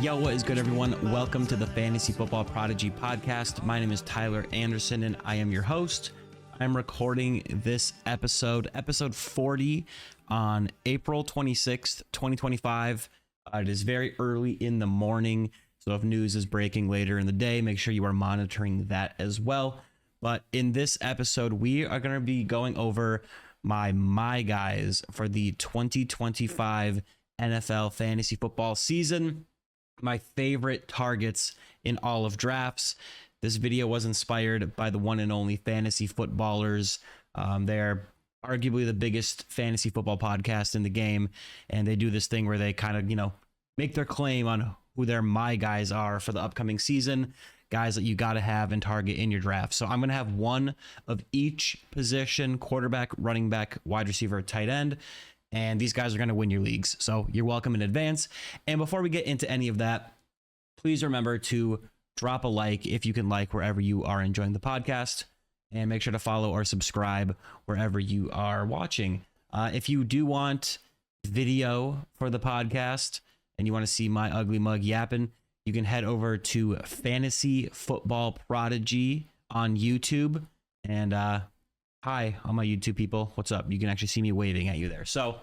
Yo, what is good, everyone? Welcome to the Fantasy Football Prodigy podcast. My name is Tyler Anderson, and I am your host. I'm recording this episode 40, on April 26th, 2025. It is very early in the morning, so if news is breaking later in the day, make sure you are monitoring that as well. But in this episode, we are going to be going over my guys for the 2025 NFL fantasy football season. My favorite targets in all of drafts. This video was inspired by the one and only Fantasy Footballers. They're arguably the biggest fantasy football podcast in the game, and they do this thing where they kind of, make their claim on who their my guys are for the upcoming season, guys that you got to have and target in your draft. So I'm going to have one of each position: quarterback, running back, wide receiver, tight end. And these guys are going to win your leagues. So you're welcome in advance. And before we get into any of that, please remember to drop a like if you can, like wherever you are enjoying the podcast, and make sure to follow or subscribe wherever you are watching. If you do want video for the podcast and you want to see my ugly mug yapping, you can head over to Fantasy Football Prodigy on YouTube. And hi, all my YouTube people. What's up? You can actually see me waving at you there. So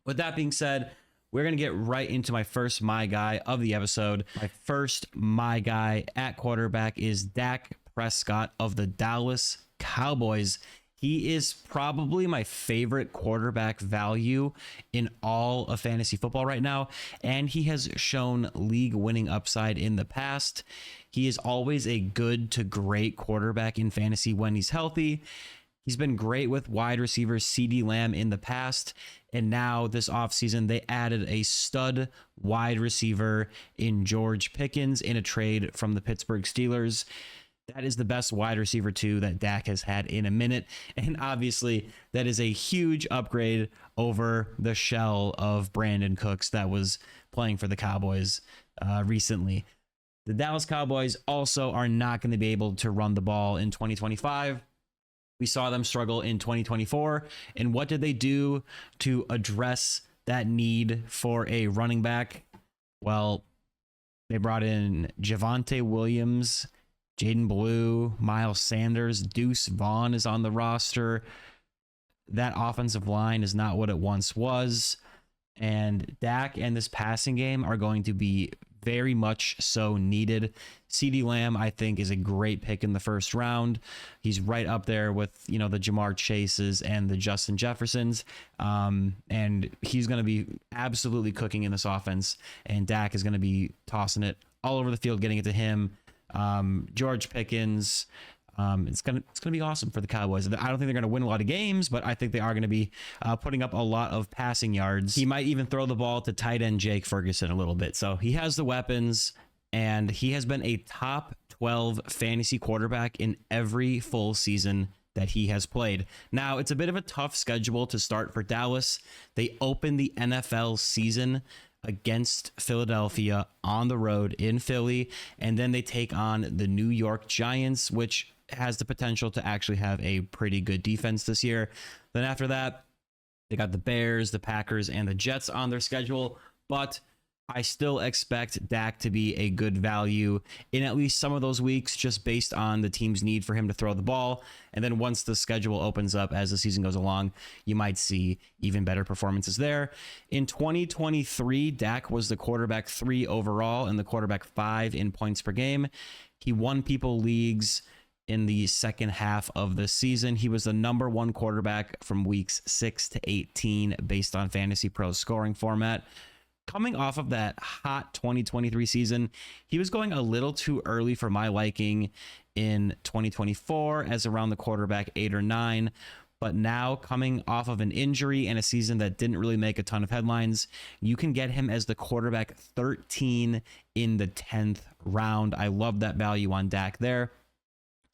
with that being said, we're going to get right into my first my guy of the episode. My first my guy at quarterback is Dak Prescott of the Dallas Cowboys. He is probably my favorite quarterback value in all of fantasy football right now, and he has shown league winning upside in the past. He is always a good to great quarterback in fantasy when he's healthy. He's been great with wide receiver CeeDee Lamb in the past, and now this offseason they added a stud wide receiver in George Pickens in a trade from the Pittsburgh Steelers. That is the best wide receiver too that Dak has had in a minute, and obviously that is a huge upgrade over the shell of Brandon Cooks that was playing for the Cowboys recently. The Dallas Cowboys also are not going to be able to run the ball in 2025. We saw them struggle in 2024. And what did they do to address that need for a running back? Well, they brought in Jameson Williams, Jaden Blue, Miles Sanders, Deuce Vaughn is on the roster. That offensive line is not what it once was. And Dak and this passing game are going to be very much so needed. CeeDee Lamb, I think, is a great pick in the first round. He's right up there with, the Jamar Chases and the Justin Jeffersons. And he's going to be absolutely cooking in this offense. And Dak is going to be tossing it all over the field, getting it to him. George Pickens. It's gonna be awesome for the Cowboys. I don't think they're gonna win a lot of games, but I think they are gonna be putting up a lot of passing yards. He might even throw the ball to tight end Jake Ferguson a little bit. So he has the weapons, and he has been a top 12 fantasy quarterback in every full season that he has played. Now, it's a bit of a tough schedule to start for Dallas. They open the NFL season against Philadelphia on the road in Philly, and then they take on the New York Giants, which has the potential to actually have a pretty good defense this year. Then after that, they got the Bears, the Packers, and the Jets on their schedule, but I still expect Dak to be a good value in at least some of those weeks, just based on the team's need for him to throw the ball. And then once the schedule opens up as the season goes along, you might see even better performances there. In 2023, Dak was the quarterback 3 overall and the quarterback 5 in points per game. He won people leagues in the second half of the season. He was the number 1 quarterback from weeks 6 to 18 based on Fantasy Pros scoring format. Coming off of that hot 2023 season, he was going a little too early for my liking in 2024 as around the quarterback 8 or 9. But now, coming off of an injury and a season that didn't really make a ton of headlines, you can get him as the quarterback 13 in the 10th round. I love that value on Dak there.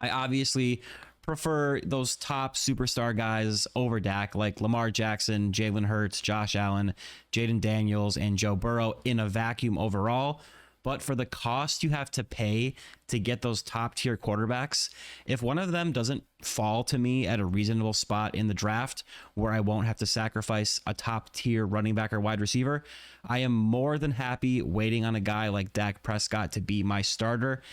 I obviously prefer those top superstar guys over Dak, like Lamar Jackson, Jalen Hurts, Josh Allen, Jaden Daniels, and Joe Burrow in a vacuum overall. but for the cost you have to pay to get those top tier quarterbacks, if one of them doesn't fall to me at a reasonable spot in the draft where I won't have to sacrifice a top tier running back or wide receiver, I am more than happy waiting on a guy like Dak Prescott to be my starter.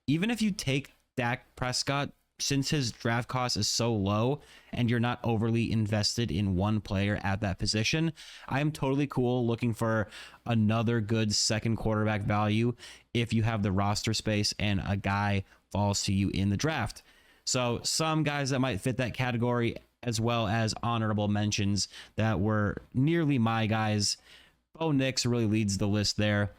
Even if you take Dak Prescott, since his draft cost is so low and you're not overly invested in one player at that position, I am totally cool looking for another good second quarterback value if you have the roster space and a guy falls to you in the draft. So some guys that might fit that category, as well as honorable mentions that were nearly my guys. Bo Nix really leads the list there.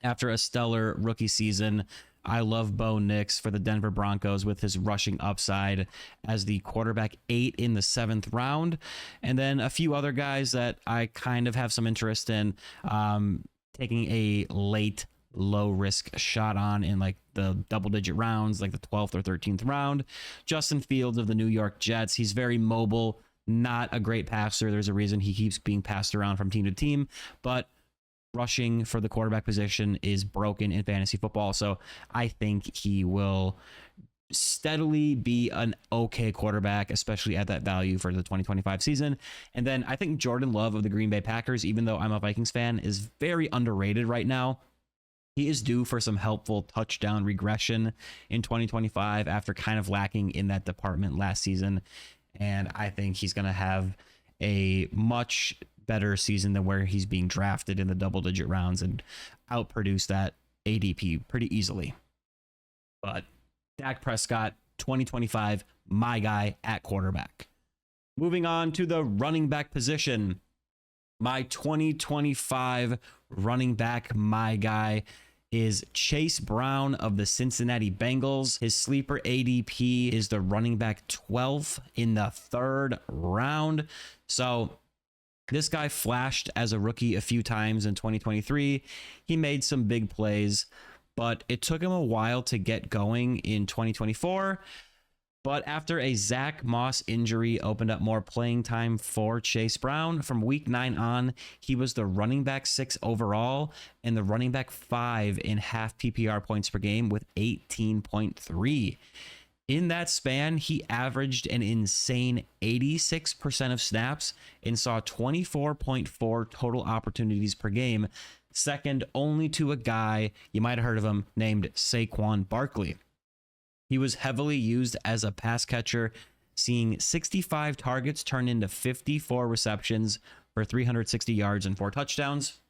After a stellar rookie season, I love Bo Nix for the Denver Broncos with his rushing upside as the quarterback 8 in the 7th round. And then a few other guys that I kind of have some interest in taking a late low risk shot on in like the double digit rounds, like the 12th or 13th round. Justin Fields of the New York Jets. He's very mobile, not a great passer. There's a reason he keeps being passed around from team to team, but rushing for the quarterback position is broken in fantasy football. So I think he will steadily be an okay quarterback, especially at that value for the 2025 season. And then I think Jordan Love of the Green Bay Packers, even though I'm a Vikings fan, is very underrated right now. He is due for some helpful touchdown regression in 2025 after kind of lacking in that department last season. And I think he's going to have a much better season than where he's being drafted in the double digit rounds and outproduce that ADP pretty easily. But Dak Prescott, 2025, my guy at quarterback. Moving on to the running back position. My 2025 running back, my guy, is Chase Brown of the Cincinnati Bengals. His sleeper ADP is the running back 12th in the 3rd round. So this guy flashed as a rookie a few times in 2023. He made some big plays, but it took him a while to get going in 2024. But after a Zach Moss injury opened up more playing time for Chase Brown, from week 9 on, he was the running back 6 overall and the running back 5 in half PPR points per game with 18.3. In that span, he averaged an insane 86% of snaps and saw 24.4 total opportunities per game, second only to a guy, you might have heard of him, named Saquon Barkley. He was heavily used as a pass catcher, seeing 65 targets turn into 54 receptions for 360 yards and 4 touchdowns.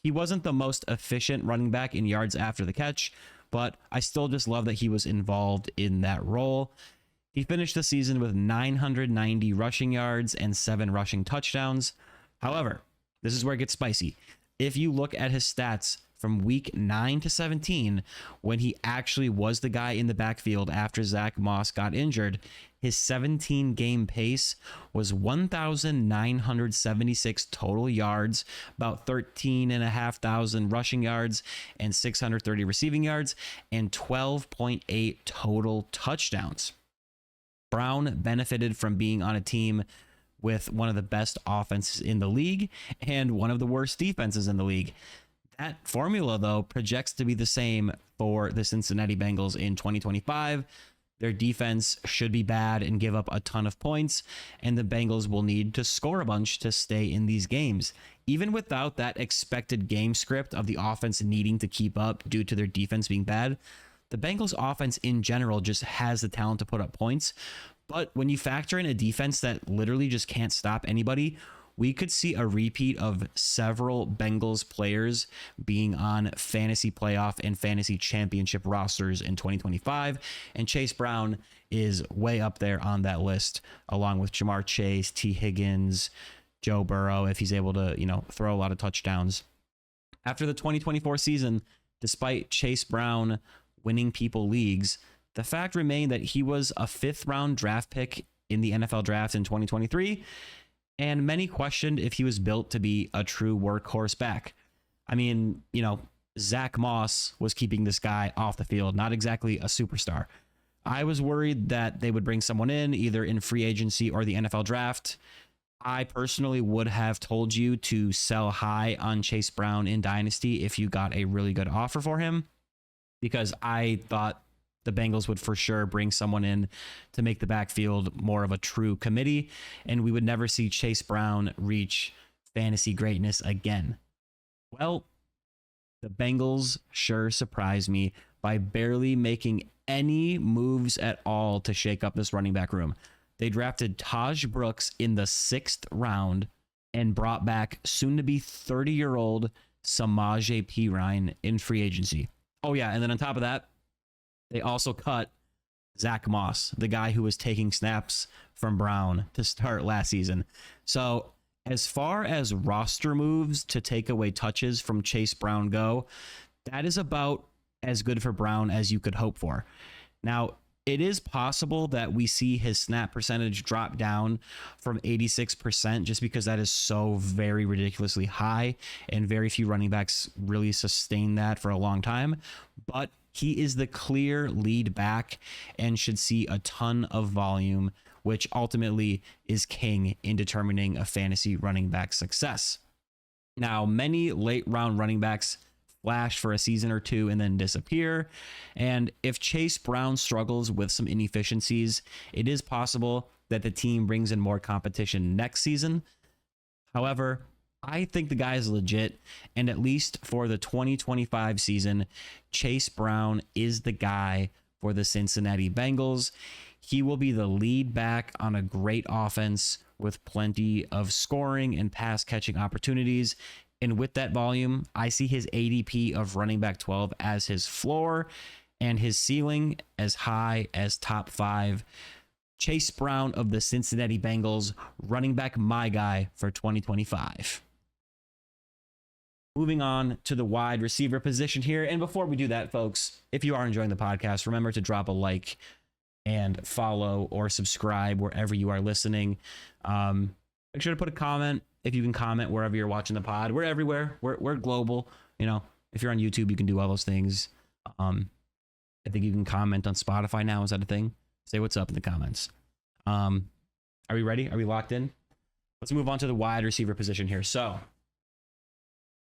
He wasn't the most efficient running back in yards after the catch, but I still just love that he was involved in that role. He finished the season with 990 rushing yards and 7 rushing touchdowns. However, this is where it gets spicy. If you look at his stats from week 9 to 17, when he actually was the guy in the backfield after Zach Moss got injured, his 17-game pace was 1,976 total yards, about 13,500 rushing yards, and 630 receiving yards, and 12.8 total touchdowns. Brown benefited from being on a team with one of the best offenses in the league and one of the worst defenses in the league. That formula, though, projects to be the same for the Cincinnati Bengals in 2025. Their defense should be bad and give up a ton of points, and the Bengals will need to score a bunch to stay in these games. Even without that expected game script of the offense needing to keep up due to their defense being bad, the Bengals offense in general just has the talent to put up points. But when you factor in a defense that literally just can't stop anybody, we could see a repeat of several Bengals players being on fantasy playoff and fantasy championship rosters in 2025. And Chase Brown is way up there on that list, along with Jamar Chase, T. Higgins, Joe Burrow, if he's able to, throw a lot of touchdowns. After the 2024 season, despite Chase Brown winning people leagues, the fact remained that he was a 5th round draft pick in the NFL draft in 2023. And many questioned if he was built to be a true workhorse back. I mean, Zach Moss was keeping this guy off the field, not exactly a superstar. I was worried that they would bring someone in, either in free agency or the NFL draft, I personally would have told you to sell high on Chase Brown in Dynasty if you got a really good offer for him, because I thought the Bengals would for sure bring someone in to make the backfield more of a true committee, and we would never see Chase Brown reach fantasy greatness again. Well, the Bengals sure surprised me by barely making any moves at all to shake up this running back room. They drafted Taj Brooks in the 6th round and brought back soon-to-be 30-year-old Samaje Perine in free agency. Oh, yeah, and then on top of that, they also cut Zach Moss, the guy who was taking snaps from Brown to start last season. So as far as roster moves to take away touches from Chase Brown go, that is about as good for Brown as you could hope for. Now, it is possible that we see his snap percentage drop down from 86% just because that is so very ridiculously high, and very few running backs really sustain that for a long time. But he is the clear lead back and should see a ton of volume, which ultimately is king in determining a fantasy running back success. Now, many late round running backs flash for a season or two and then disappear. And if Chase Brown struggles with some inefficiencies, it is possible that the team brings in more competition next season. However, I think the guy is legit, and at least for the 2025 season, Chase Brown is the guy for the Cincinnati Bengals. He will be the lead back on a great offense with plenty of scoring and pass catching opportunities. And with that volume, I see his ADP of running back 12 as his floor and his ceiling as high as top 5. Chase Brown of the Cincinnati Bengals, running back my guy for 2025. Moving on to the wide receiver position here. And before we do that, folks, if you are enjoying the podcast, remember to drop a like and follow or subscribe wherever you are listening. Make sure to put a comment. If you can comment wherever you're watching the pod, we're everywhere. We're global. You know, if you're on YouTube, you can do all those things. I think you can comment on Spotify now. Is that a thing? Say what's up in the comments. Are we ready? Are we locked in? Let's move on to the wide receiver position here. So,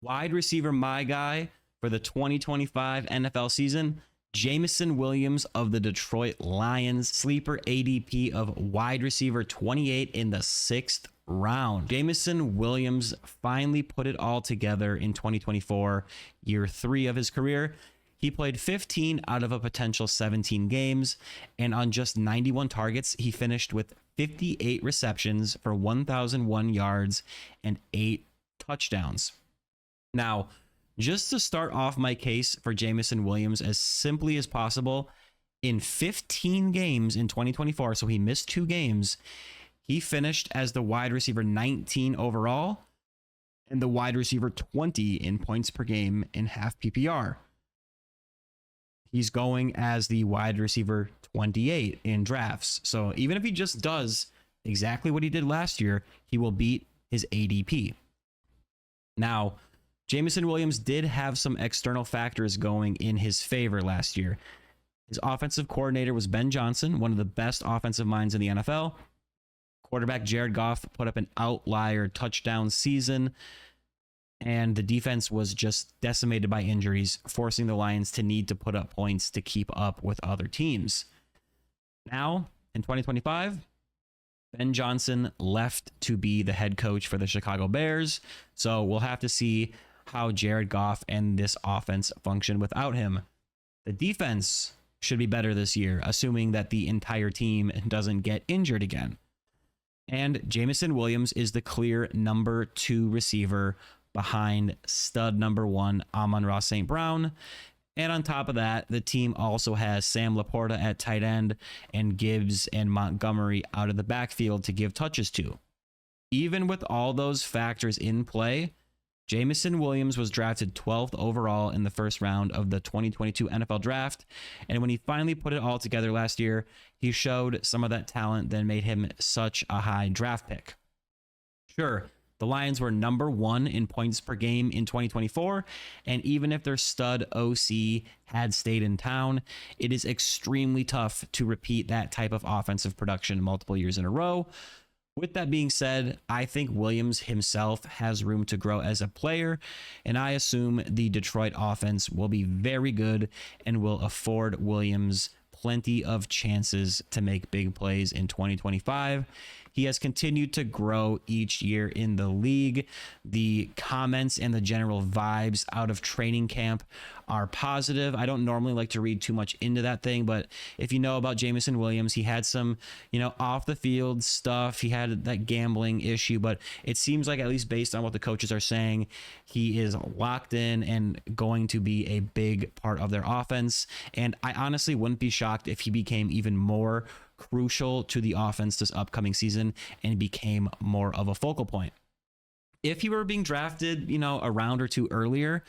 wide receiver, my guy for the 2025 NFL season, Jameson Williams of the Detroit Lions, sleeper ADP of wide receiver 28 in the 6th round. Jameson Williams finally put it all together in 2024, year 3 of his career. He played 15 out of a potential 17 games, and on just 91 targets, he finished with 58 receptions for 1,001 yards and 8 touchdowns. Now, just to start off my case for Jameson Williams as simply as possible, in 15 games in 2024, so he missed 2 games, he finished as the wide receiver 19 overall and the wide receiver 20 in points per game in half PPR. He's going as the wide receiver 28 in drafts. So even if he just does exactly what he did last year, he will beat his ADP. Now, Jameson Williams did have some external factors going in his favor last year. His offensive coordinator was Ben Johnson, one of the best offensive minds in the NFL. Quarterback Jared Goff put up an outlier touchdown season, and the defense was just decimated by injuries, forcing the Lions to need to put up points to keep up with other teams. Now, in 2025, Ben Johnson left to be the head coach for the Chicago Bears, so we'll have to see how Jared Goff and this offense function without him. The defense should be better this year, assuming that the entire team doesn't get injured again. And Jameson Williams is the clear number 2 receiver behind stud number 1, Amon-Ra St. Brown. And on top of that, the team also has Sam Laporta at tight end and Gibbs and Montgomery out of the backfield to give touches to. Even with all those factors in play, Jameson Williams was drafted 12th overall in the first round of the 2022 NFL Draft, and when he finally put it all together last year, he showed some of that talent that made him such a high draft pick. Sure, the Lions were number 1 in points per game in 2024, and even if their stud OC had stayed in town, it is extremely tough to repeat that type of offensive production multiple years in a row. With that being said, I think Williams himself has room to grow as a player, and I assume the Detroit offense will be very good and will afford Williams plenty of chances to make big plays in 2025. He has continued to grow each year in the league. The comments and the general vibes out of training camp are positive. I don't normally like to read too much into that thing, but if you know about Jameson Williams, he had some, off the field stuff. He had that gambling issue, but it seems like, at least based on what the coaches are saying, he is locked in and going to be a big part of their offense. And I honestly wouldn't be shocked if he became even more crucial to the offense this upcoming season and became more of a focal point. If he were being drafted, a round or two earlier,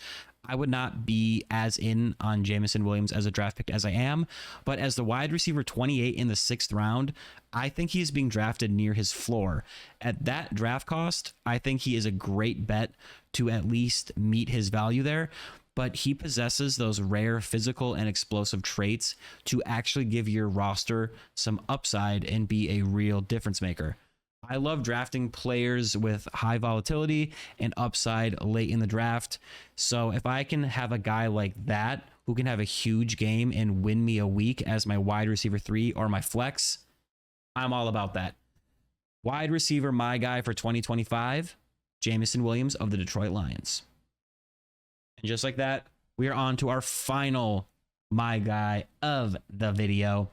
I would not be as in on Jameson Williams as a draft pick as I am. But as the wide receiver 28 in the 6th round, I think he is being drafted near his floor. At that draft cost, I think he is a great bet to at least meet his value there. But he possesses those rare physical and explosive traits to actually give your roster some upside and be a real difference maker. I love drafting players with high volatility and upside late in the draft. So if I can have a guy like that who can have a huge game and win me a week as my wide receiver 3 or my flex, I'm all about that. Wide receiver, my guy for 2025, Jameson Williams of the Detroit Lions. And just like that, we are on to our final my guy of the video.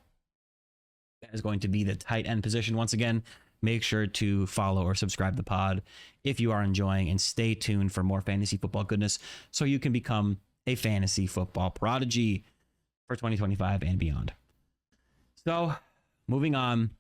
That is going to be the tight end position. Once again, make sure to follow or subscribe to the pod if you are enjoying, and stay tuned for more fantasy football goodness so you can become a fantasy football prodigy for 2025 and beyond. So moving on,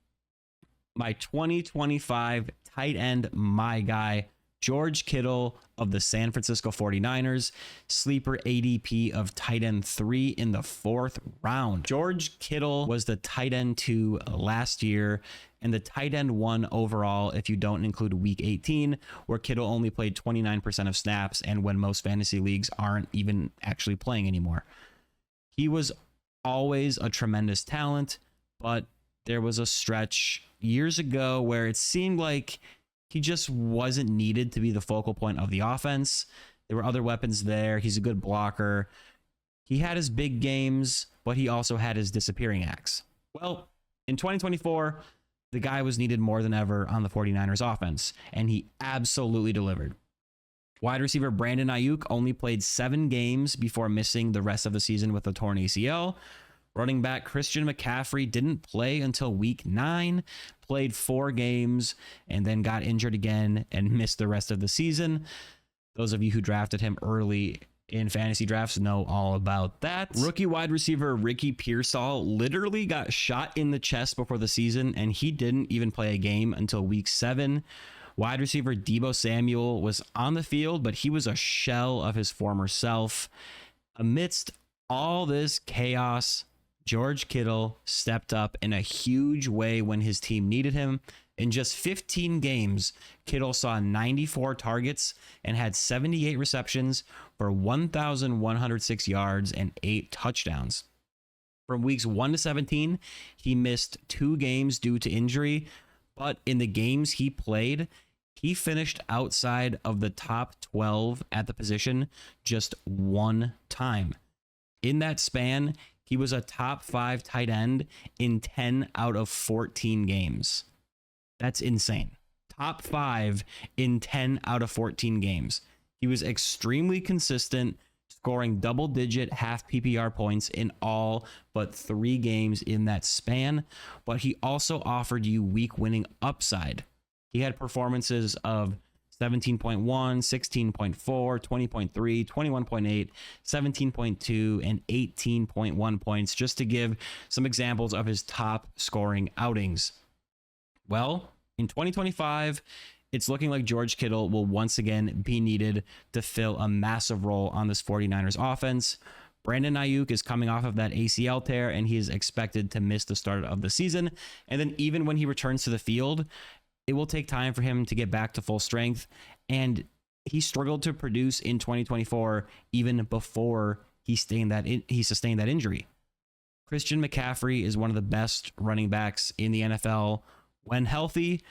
my 2025 tight end, my guy, George Kittle of the San Francisco 49ers, sleeper ADP of tight end 3 in the 4th round. George Kittle was the tight end 2 last year and the tight end 1 overall if you don't include week 18, where Kittle only played 29% of snaps and when most fantasy leagues aren't even actually playing anymore. He was always a tremendous talent, but there was a stretch years ago where it seemed like he just wasn't needed to be the focal point of the offense. There were other weapons there. He's a good blocker. He had his big games, but he also had his disappearing acts. Well, in 2024, the guy was needed more than ever on the 49ers offense, and he absolutely delivered. Wide receiver Brandon Ayuk only played 7 games before missing the rest of the season with a torn ACL. Running back Christian McCaffrey didn't play until week 9, played 4 games, and then got injured again and missed the rest of the season. Those of you who drafted him early in fantasy drafts know all about that. Rookie wide receiver Ricky Pearsall literally got shot in the chest before the season, and he didn't even play a game until week 7. Wide receiver Deebo Samuel was on the field, but he was a shell of his former self. Amidst all this chaos, George Kittle stepped up in a huge way when his team needed him. In just 15 games, Kittle saw 94 targets and had 78 receptions for 1,106 yards and 8 touchdowns. From weeks 1 to 17, he missed 2 games due to injury, but in the games he played, he finished outside of the top 12 at the position just 1 time. In that span, he was a top 5 tight end in 10 out of 14 games. That's insane. Top 5 in 10 out of 14 games. He was extremely consistent, scoring double-digit half PPR points in all but 3 games in that span, but he also offered you week-winning upside. He had performances of 17.1, 16.4, 20.3, 21.8, 17.2, and 18.1 points, just to give some examples of his top scoring outings. Well, in 2025, it's looking like George Kittle will once again be needed to fill a massive role on this 49ers offense. Brandon Ayuk is coming off of that ACL tear, and he is expected to miss the start of the season. And then even when he returns to the field, it will take time for him to get back to full strength, and he struggled to produce in 2024 even before he sustained that injury. Christian McCaffrey is one of the best running backs in the NFL when healthy,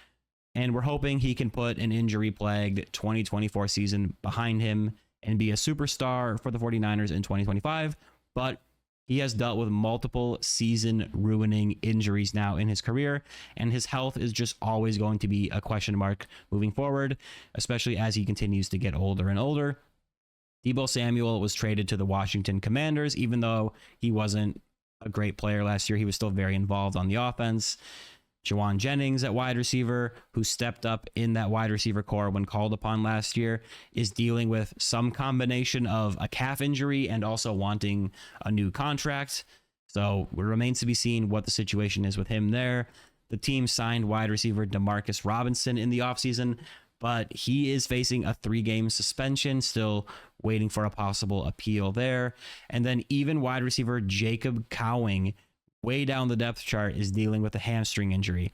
And we're hoping he can put an injury-plagued 2024 season behind him and be a superstar for the 49ers in 2025. But he has dealt with multiple season-ruining injuries now in his career, and his health is just always going to be a question mark moving forward, especially as he continues to get older and older. Deebo Samuel was traded to the Washington Commanders. Even though he wasn't a great player last year, he was still very involved on the offense. Jawan Jennings at wide receiver, who stepped up in that wide receiver core when called upon last year, is dealing with some combination of a calf injury and also wanting a new contract. So it remains to be seen what the situation is with him there. The team signed wide receiver Demarcus Robinson in the offseason, but he is facing a 3-game suspension, still waiting for a possible appeal there. And then even wide receiver Jacob Cowing, way down the depth chart, is dealing with a hamstring injury.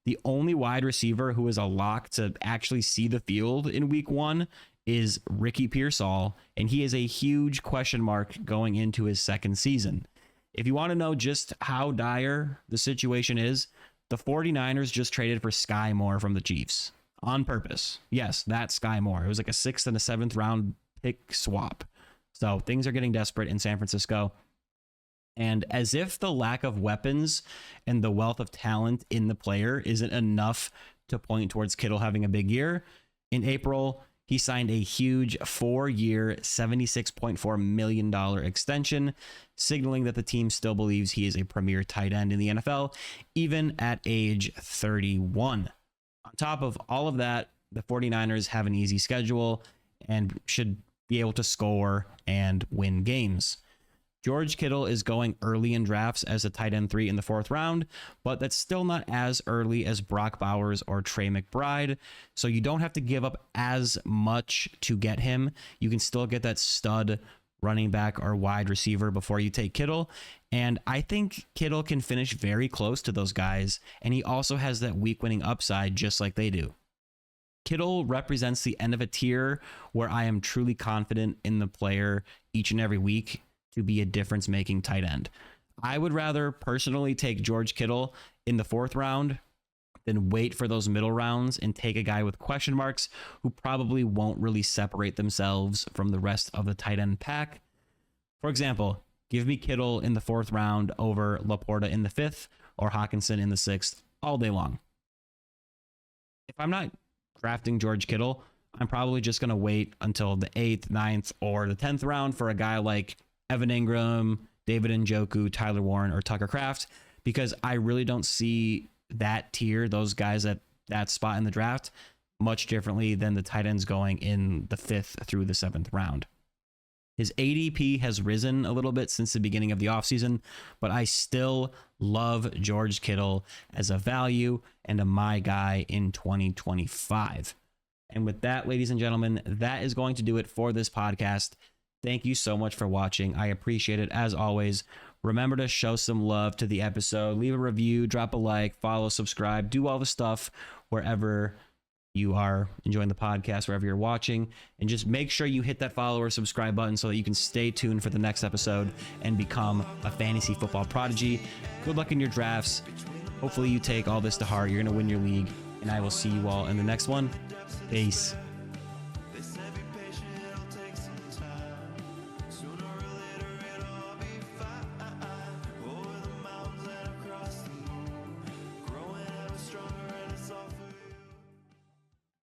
The only wide receiver who is a lock to actually see the field in week 1 is Ricky Pearsall, and he is a huge question mark going into his second season. If you want to know just how dire the situation is, the 49ers just traded for Sky Moore from the Chiefs on purpose. Yes, that's Sky Moore. It was like a 6th and a 7th round pick swap. So things are getting desperate in San Francisco. And as if the lack of weapons and the wealth of talent in the player isn't enough to point towards Kittle having a big year, in April, he signed a huge 4-year, $76.4 million extension, signaling that the team still believes he is a premier tight end in the NFL, even at age 31. On top of all of that, the 49ers have an easy schedule and should be able to score and win games. George Kittle is going early in drafts as a tight end 3 in the 4th round, but that's still not as early as Brock Bowers or Trey McBride, so you don't have to give up as much to get him. You can still get that stud running back or wide receiver before you take Kittle, and I think Kittle can finish very close to those guys, and he also has that week-winning upside just like they do. Kittle represents the end of a tier where I am truly confident in the player each and every week to be a difference-making tight end. I would rather personally take George Kittle in the 4th round than wait for those middle rounds and take a guy with question marks who probably won't really separate themselves from the rest of the tight end pack. For example, give me Kittle in the 4th round over Laporta in the 5th or Hawkinson in the 6th all day long. If I'm not drafting George Kittle, I'm probably just going to wait until the 8th, 9th, or the 10th round for a guy like Evan Ingram, David Njoku, Tyler Warren, or Tucker Kraft, because I really don't see that tier, those guys at that spot in the draft, much differently than the tight ends going in the 5th through the 7th round. His ADP has risen a little bit since the beginning of the offseason, but I still love George Kittle as a value and a my guy in 2025. And with that, ladies and gentlemen, that is going to do it for this podcast. Thank you so much for watching. I appreciate it as always. Remember to show some love to the episode. Leave a review, drop a like, follow, subscribe, do all the stuff wherever you are enjoying the podcast, wherever you're watching. And just make sure you hit that follow or subscribe button so that you can stay tuned for the next episode and become a fantasy football prodigy. Good luck in your drafts. Hopefully you take all this to heart. You're going to win your league. And I will see you all in the next one. Peace.